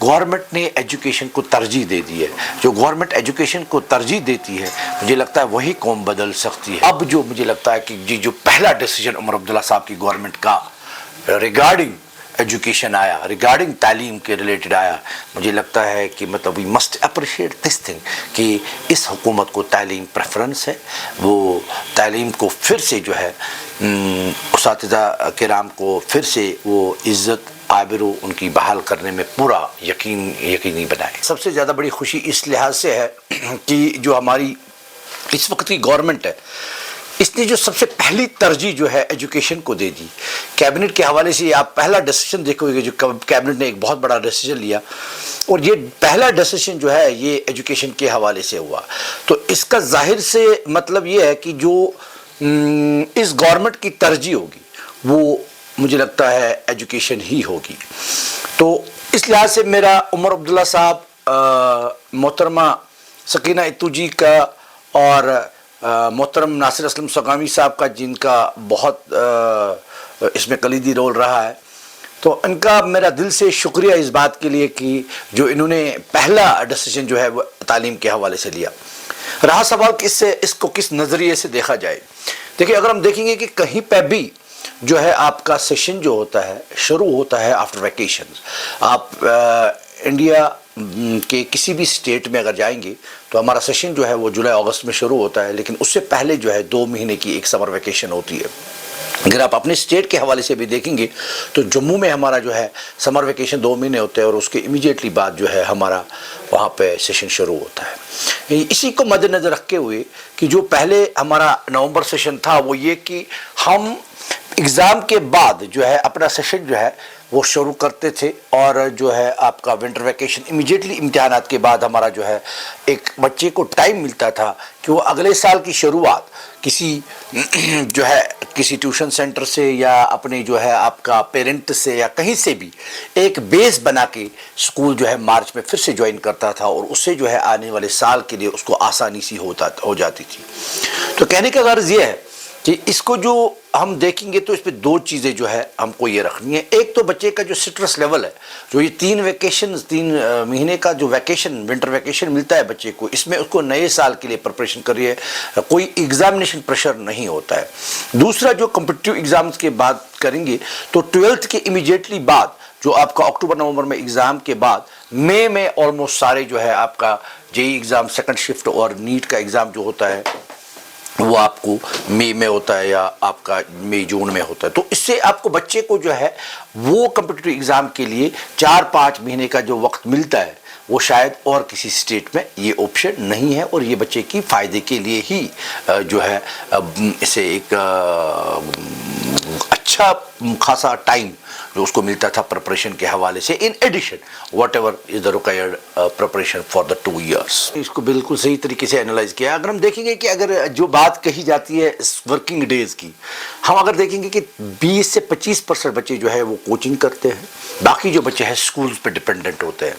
Government نے education کو ترجیح دے دی ہے. جو گورنمنٹ ایجوکیشن کو ترجیح دیتی ہے مجھے لگتا ہے وہی قوم بدل سکتی ہے. اب جو مجھے لگتا ہے کہ جو پہلا ڈیسیجن عمر عبداللہ صاحب کی گورنمنٹ کا ریگارڈنگ ایجوکیشن آیا, ریگارڈنگ تعلیم کے ریلیٹڈ آیا, مجھے لگتا ہے کہ مطلب we must appreciate this thing کہ اس حکومت کو تعلیم پریفرنس ہے. وہ تعلیم کو پھر سے جو ہے اساتذہ کرام کو پھر سے وہ عزت آبرو ان کی بحال کرنے میں پورا یقینی بنائے. سب سے زیادہ بڑی خوشی اس لحاظ سے ہے کہ جو ہماری اس وقت کی گورنمنٹ ہے اس نے جو سب سے پہلی ترجیح جو ہے ایجوکیشن کو دے دی. کیبنٹ کے حوالے سے آپ پہلا ڈیسیجن دیکھو گے جو کیبنٹ نے ایک بہت بڑا ڈیسیجن لیا اور یہ پہلا ڈیسیجن جو ہے یہ ایجوکیشن کے حوالے سے ہوا. تو اس کا ظاہر سے مطلب یہ ہے کہ جو اس گورنمنٹ کی ترجیح ہوگی وہ مجھے لگتا ہے ایجوکیشن ہی ہوگی. تو اس لحاظ سے میرا عمر عبداللہ صاحب, محترمہ سکینہ اتو جی کا اور محترم ناصر اسلم سقامی صاحب کا جن کا بہت اس میں کلیدی رول رہا ہے, تو ان کا میرا دل سے شکریہ اس بات کے لیے کہ جو انہوں نے پہلا ڈیسیجن جو ہے وہ تعلیم کے حوالے سے لیا. رہا سوال کہ اس کو کس نظریے سے دیکھا جائے. دیکھیں اگر ہم دیکھیں گے کہ کہیں پہ بھی جو ہے آپ کا سیشن جو ہوتا ہے شروع ہوتا ہے آفٹر ویکیشنز. آپ انڈیا کہ کسی بھی اسٹیٹ میں اگر جائیں گے تو ہمارا سیشن جو ہے وہ جولائی اگست میں شروع ہوتا ہے, لیکن اس سے پہلے جو ہے 2 مہینے کی ایک سمر ویکیشن ہوتی ہے. اگر آپ اپنے اسٹیٹ کے حوالے سے بھی دیکھیں گے تو جموں میں ہمارا جو ہے سمر ویکیشن 2 مہینے ہوتے ہیں اور اس کے امیڈیٹلی بعد جو ہے ہمارا وہاں پہ سیشن شروع ہوتا ہے. اسی کو مد نظر رکھتے ہوئے کہ جو پہلے ہمارا نومبر سیشن تھا وہ یہ کہ ہم ایگزام کے بعد جو ہے اپنا سیشن جو ہے وہ شروع کرتے تھے اور جو ہے آپ کا ونٹر ویکیشن امیڈیٹلی امتحانات کے بعد ہمارا جو ہے ایک بچے کو ٹائم ملتا تھا کہ وہ اگلے سال کی شروعات کسی جو ہے کسی ٹیوشن سینٹر سے یا اپنے جو ہے آپ کا پیرنٹ سے یا کہیں سے بھی ایک بیس بنا کے اسکول جو ہے مارچ میں پھر سے جوائن کرتا تھا اور اس سے جو ہے آنے والے سال کے لیے اس کو آسانی سی ہو جاتی تھی. تو کہنے کا غرض یہ ہے کہ اس کو جو ہم دیکھیں گے تو اس پہ 2 چیزیں جو ہے ہم کو یہ رکھنی ہے. ایک تو بچے کا جو سٹرس لیول ہے, جو یہ 3 مہینے کا جو ویکیشن ونٹر ویکیشن ملتا ہے بچے کو, اس میں اس کو نئے سال کے لیے پریپریشن کر رہی ہے, کوئی ایگزامینیشن پریشر نہیں ہوتا ہے. دوسرا جو کمپٹیٹیو ایگزامز کے بعد کریں گے تو 12th کے امیڈیٹلی بعد جو آپ کا اکتوبر نومبر میں ایگزام کے بعد مئی میں آلموسٹ سارے جو ہے آپ کا JEE ایگزام سیکنڈ شفٹ اور نیٹ کا ایگزام جو ہوتا ہے وہ آپ کو مئی میں ہوتا ہے یا آپ کا مئی جون میں ہوتا ہے. تو اس سے آپ کو بچے کو جو ہے وہ کمپٹیٹیو ایگزام کے لیے 4-5 مہینے کا جو وقت ملتا ہے وہ شاید اور کسی اسٹیٹ میں یہ آپشن نہیں ہے اور یہ بچے کی فائدے کے لیے ہی جو ہے اسے ایک اچھا خاصا ٹائم جو اس کو ملتا تھا پریپریشن کے حوالے سے in addition whatever is the required preparation for the 2 years. اس کو بالکل صحیح طریقے سے انالائز کیا. اگر ہم دیکھیں گے کہ اگر جو بات کہی جاتی ہے ورکنگ ڈیز کی, ہم اگر دیکھیں گے کہ 20 سے 25% بچے جو ہے وہ کوچنگ کرتے ہیں, باقی جو بچے ہیں اسکولز پہ ڈپینڈنٹ ہوتے ہیں.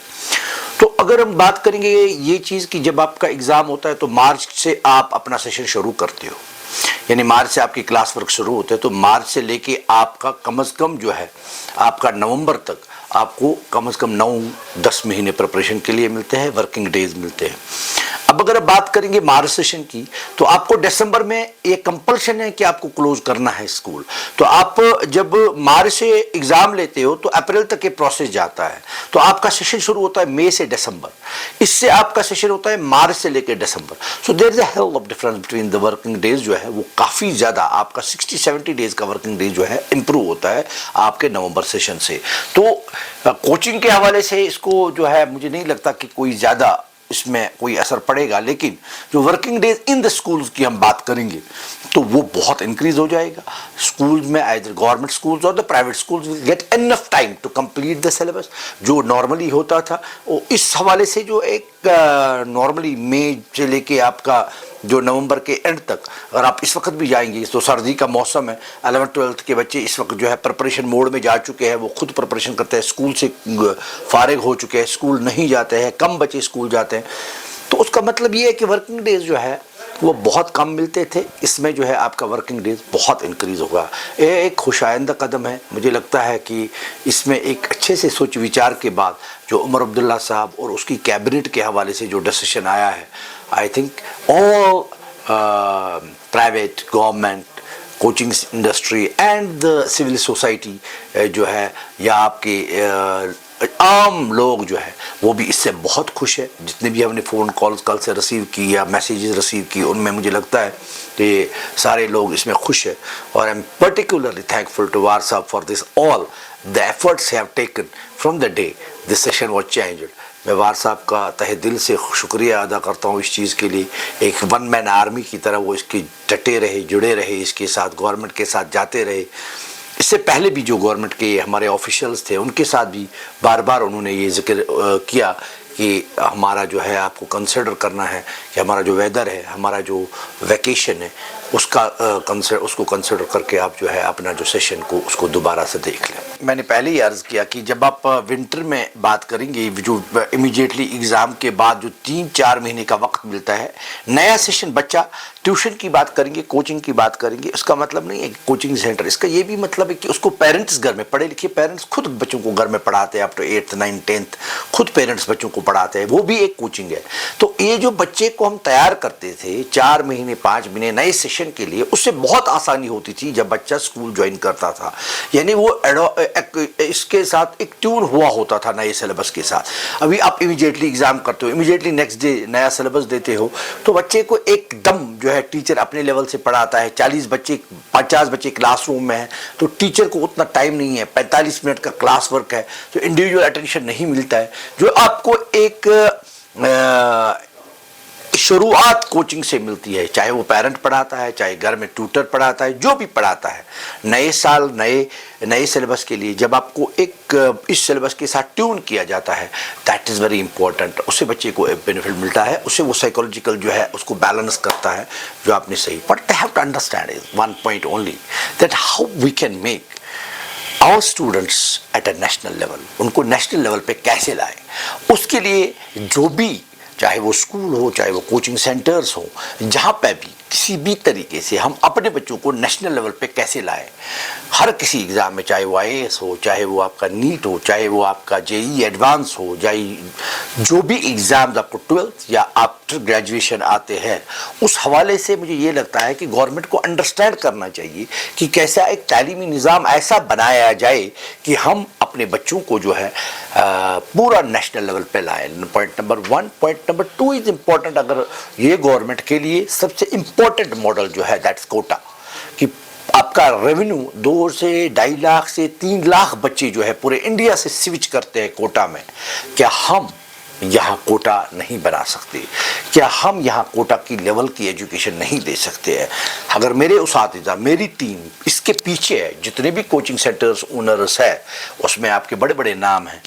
تو اگر ہم بات کریں گے یہ چیز کہ جب آپ کا ایگزام ہوتا ہے تو مارچ سے آپ اپنا سیشن شروع کرتے ہو, یعنی مارچ سے آپ کی کلاس ورک شروع ہوتے ہیں, تو مارچ سے لے کے آپ کا کم از کم جو ہے آپ کا نومبر تک آپ کو کم از کم 9-10 مہینے پریپریشن کے لیے ملتے ہیں, ورکنگ ڈیز ملتے ہیں. اب اگر آپ بات کریں گے مارچ سیشن کی تو آپ کو دسمبر میں یہ کمپلشن ہے کہ آپ کو کلوز کرنا ہے اسکول. تو آپ جب مارچ سے ایگزام لیتے ہو تو اپریل تک یہ پروسیس جاتا ہے, تو آپ کا سیشن شروع ہوتا ہے مئی سے دسمبر, اس سے آپ کا سیشن ہوتا ہے مارچ سے لے کے December. So there is a hell of difference between the working days جو ہے وہ کافی زیادہ آپ کا 60-70 ڈیز کا ورکنگ ڈیز جو ہے امپروو ہوتا ہے آپ کے نومبر سیشن سے. تو کوچنگ کے حوالے سے اس کو جو ہے مجھے نہیں لگتا کہ کوئی زیادہ اس میں کوئی اثر پڑے گا, لیکن جو ورکنگ ڈیز ان دا اسکولز کی ہم بات کریں گے تو وہ بہت انکریز ہو جائے گا. اسکولز میں ایدر گورنمنٹ اسکولز اور the private schools will get enough time to complete the syllabus جو نارملی ہوتا تھا. اور اس حوالے سے جو ایک نارملی مئی سے لے کے آپ کا جو نومبر کے اینڈ تک اگر آپ اس وقت بھی جائیں گے تو سردی کا موسم ہے, 11th-12th کے بچے اس وقت جو ہے پریپریشن موڈ میں جا چکے ہیں, وہ خود پریپریشن کرتے ہیں, اسکول سے فارغ ہو چکے ہیں, اسکول نہیں جاتے ہیں, کم بچے اسکول جاتے ہیں. تو اس کا مطلب یہ ہے کہ ورکنگ ڈیز جو ہے وہ بہت کم ملتے تھے، اس میں جو ہے آپ کا ورکنگ ڈیز بہت انکریز ہوگا. یہ ایک خوش آئندہ قدم ہے. مجھے لگتا ہے کہ اس میں ایک اچھے سے سوچ وچار کے بعد جو عمر عبداللہ صاحب اور اس کی کیبنٹ کے حوالے سے جو ڈیسیشن آیا ہے، I think all private government coaching industry and the civil society جو ہے یا آپ کے عام لوگ جو ہے وہ بھی اس سے بہت خوش ہے. جتنے بھی ہم نے فون کالز کل سے ریسیو کی یا میسیجز ریسیو کی، ان میں مجھے لگتا ہے کہ سارے لوگ اس میں خوش ہیں. اور I am particularly thankful to وار صاحب for this all the efforts have taken from the day this session was changed. میں وار صاحب کا تہ دل سے شکریہ ادا کرتا ہوں اس چیز کے لیے. ایک ون مین آرمی کی طرح وہ اس کی ڈٹے رہے، جڑے رہے، اس کے ساتھ گورنمنٹ کے ساتھ جاتے رہے. اس سے پہلے بھی جو گورنمنٹ کے ہمارے آفیشلز تھے ان کے ساتھ بھی بار بار انہوں نے یہ ذکر کیا کہ ہمارا جو ہے آپ کو کنسیڈر کرنا ہے کہ ہمارا جو ویدر ہے، ہمارا جو ویکیشن ہے، اس کو کنسیڈر کر کے آپ جو ہے اپنا جو سیشن کو اس کو دوبارہ سے دیکھ لیں. میں نے پہلے ہی عرض کیا کہ جب آپ ونٹر میں بات کریں گے، جو امیڈیٹلی ایگزام کے بعد جو 3-4 مہینے کا وقت ملتا ہے، نیا سیشن بچہ ٹیوشن کی بات کریں گے، کوچنگ کی بات کریں گے. اس کا مطلب نہیں ہے کہ کوچنگ سینٹر، اس کا یہ بھی مطلب ہے کہ اس کو پیرنٹس گھر میں پڑھے لکھے پیرنٹس خود بچوں کو گھر میں پڑھاتے ہیں، up to 8th 9th 10th خود پیرنٹس بچوں کو پڑھاتے ہیں، وہ بھی ایک کوچنگ ہے. تو یہ جو بچے کو ہم تیار کرتے تھے 4 مہینے 5 مہینے نئے سیشن کے لیے، اس سے بہت آسانی ہوتی تھی جب بچہ اسکول جوائن کرتا تھا. یعنی وہ اس کے ساتھ ایک ٹیون ہوا ہوتا تھا نئے سلیبس کے ساتھ. ابھی آپ امیڈیٹلی ایگزام کرتے ہو، امیڈیٹلی نیکسٹ ڈے نیا سلیبس دیتے ہو، تو بچے کو ایک دم جو ہے ٹیچر اپنے لیول سے پڑھاتا ہے. 50 بچے کلاس روم میں ہیں تو ٹیچر کو اتنا ٹائم نہیں ہے، 45 منٹ کا کلاس ورک ہے، جو انڈیویجول اٹینشن نہیں ملتا ہے، جو آپ کو ایک شروعات کوچنگ سے ملتی ہے. چاہے وہ پیرنٹ پڑھاتا ہے، چاہے گھر میں ٹیوٹر پڑھاتا ہے، جو بھی پڑھاتا ہے. نئے سال نئے سلیبس کے لیے جب آپ کو ایک اس سلیبس کے ساتھ ٹیون کیا جاتا ہے، دیٹ از ویری امپورٹنٹ. اس سے بچے کو بینیفٹ ملتا ہے، اس سے وہ سائیکولوجیکل جو ہے اس کو بیلنس کرتا ہے جو آپ نے صحیح. But they have to understand is one point only that how we can make our students at a national level. ان کو نیشنل لیول پہ کیسے لائیں. اس کے لیے جو بھی چاہے وہ اسکول ہو، چاہے وہ کوچنگ سینٹرز ہو، جہاں پہ بھی کسی بھی طریقے سے ہم اپنے بچوں کو نیشنل لیول پہ کیسے لائیں. ہر کسی ایگزام میں، چاہے وہ IAS ہو، چاہے وہ آپ کا نیٹ ہو، چاہے وہ آپ کا JEE ایڈوانس ہو، جو بھی ایگزامز آپ کو 12th یا آفٹر گریجویشن آتے ہیں، اس حوالے سے مجھے یہ لگتا ہے کہ گورنمنٹ کو انڈرسٹینڈ کرنا چاہیے کہ کیسا ایک تعلیمی نظام ایسا بنایا جائے کہ ہم اپنے بچوں کو جو ہے پورا نیشنل لیول پہ لائیں. Point number 1. Point number 2 is important. اگر یہ گورنمنٹ کے لیے سب سے امپورٹنٹ ماڈل جو ہے دیٹس کوٹا، کہ آپ کا ریونیو 2 سے 2.5 لاکھ سے 3 لاکھ بچے جو ہے پورے انڈیا سے سوئچ کرتے ہیں کوٹا میں. کیا ہم یہاں کوٹا نہیں بنا سکتے؟ کیا ہم یہاں کوٹا کی لیول کی ایجوکیشن نہیں دے سکتے ہیں؟ اگر میرے اساتذہ، میری ٹیم اس کے پیچھے ہے، جتنے بھی کوچنگ سینٹرز اونرز ہے، اس میں آپ کے بڑے بڑے نام ہیں.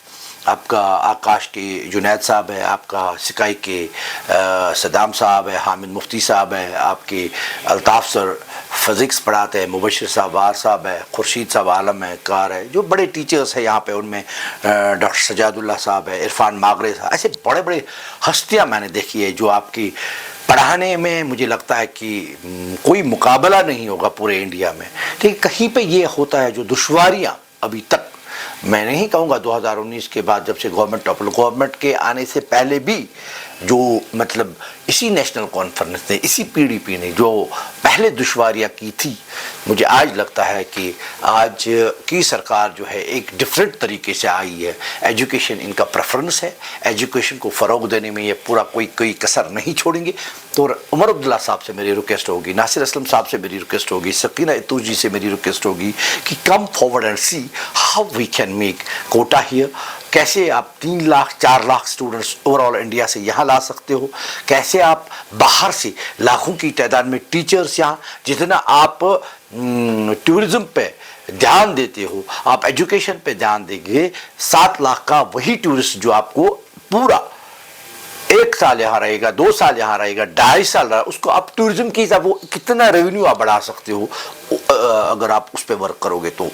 آپ کا آکاش کے جنید صاحب ہے، آپ کا سکائی کے صدام صاحب ہے، حامد مفتی صاحب ہے، آپ کے الطاف سر فزکس پڑھاتے ہیں، مبشر صاحب وار صاحب ہے، خورشید صاحب عالم ہے، کار ہے، جو بڑے ٹیچرز ہیں یہاں پہ. ان میں ڈاکٹر سجاد اللہ صاحب ہے، عرفان ماغرے صاحب، ایسے بڑے بڑے ہستیاں میں نے دیکھی ہے جو آپ کی پڑھانے میں مجھے لگتا ہے کہ کوئی مقابلہ نہیں ہوگا پورے انڈیا میں. لیکن کہیں پہ یہ ہوتا ہے جو دشواریاں ابھی تک، میں نہیں کہوں گا 2019 کے بعد جب سے گورنمنٹ کے آنے سے پہلے بھی، جو مطلب اسی نیشنل کانفرنس نے، اسی PDP نے جو پہلے دشواریاں کی تھی، مجھے آج لگتا ہے کہ آج کی سرکار جو ہے ایک ڈیفرنٹ طریقے سے آئی ہے. ایجوکیشن ان کا پریفرنس ہے، ایجوکیشن کو فروغ دینے میں یہ پورا کوئی کسر نہیں چھوڑیں گے. تو عمر عبداللہ صاحب سے میری ریکویسٹ ہوگی، ناصر اسلم صاحب سے میری ریکویسٹ ہوگی، سکینہ اتوجی سے میری ریکویسٹ ہوگی کہ come forward and see how we can make quota here. کیسے آپ 3 lakh 4 lakh students overall India سے یہاں لا سکتے ہو. کیسے آپ باہر سے لاکھوں کی تعداد میں ٹیچرز یہاں، جتنا آپ ٹورزم پہ دھیان دیتے ہو، آپ ایجوکیشن پہ دھیان دیں گے. 7 لاکھ کا وہی ٹورسٹ جو آپ کو پورا 1 سال یہاں رہے گا، 2 سال یہاں رہے گا، 2.5 سال رہا، اس کو آپ ٹورزم کی حساب وہ کتنا ریونیو آپ بڑھا سکتے ہو اگر آپ اس پہ ورک کرو گے تو.